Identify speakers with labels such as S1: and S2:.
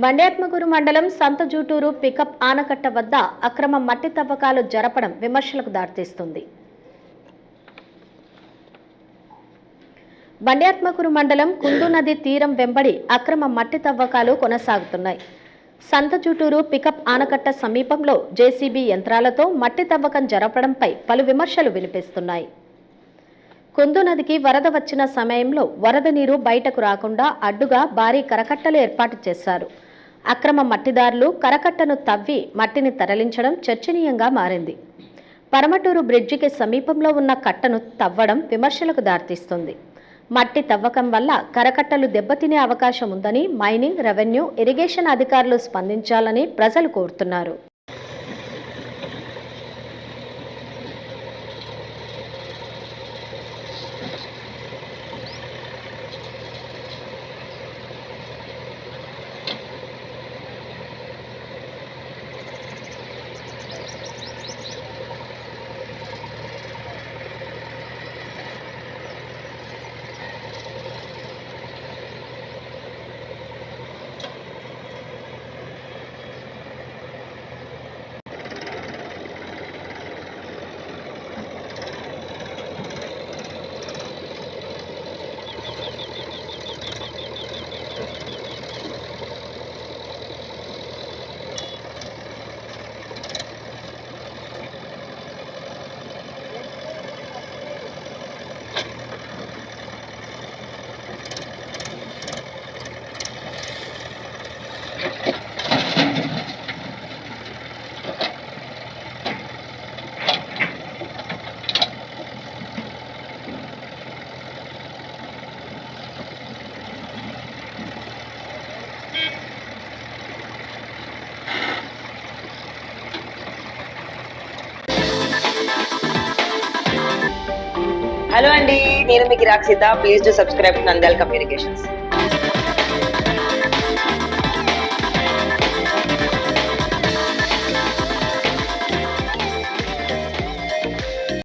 S1: బండ్యాత్మకూరు మండలం సంతజూటూరు పికప్ ఆనకట్ట వద్ద అక్రమ మట్టి తవ్వకాలు జరపడం విమర్శలకు దారితీస్తుంది. బండ్యాత్మకూరు మండలం కుందు నది తీరం వెంబడి అక్రమ మట్టి తవ్వకాలు కొనసాగుతున్నాయి. సంతజూటూరు పికప్ ఆనకట్ట సమీపంలో జేసీబీ యంత్రాలతో మట్టి తవ్వకం జరపడంపై పలు విమర్శలు వినిపిస్తున్నాయి. కుందు నదికి వరద వచ్చిన సమయంలో వరద నీరు బయటకు రాకుండా అడ్డుగా భారీ కరకట్టలు ఏర్పాటు చేశారు. అక్రమ మట్టిదారులు కరకట్టను తవ్వి మట్టిని తరలించడం చర్చనీయంగా మారింది. పరమటూరు బ్రిడ్జికి సమీపంలో ఉన్న కట్టను తవ్వడం విమర్శలకు దారితీస్తుంది. మట్టి తవ్వకం వల్ల కరకట్టలు దెబ్బతినే అవకాశం ఉందని మైనింగ్, రెవెన్యూ, ఇరిగేషన్ అధికారులు స్పందించాలని ప్రజలు కోరుతున్నారు.
S2: హలో అండి, నేను మీకు Rakshitha. Please to subscribe Nandyal communications.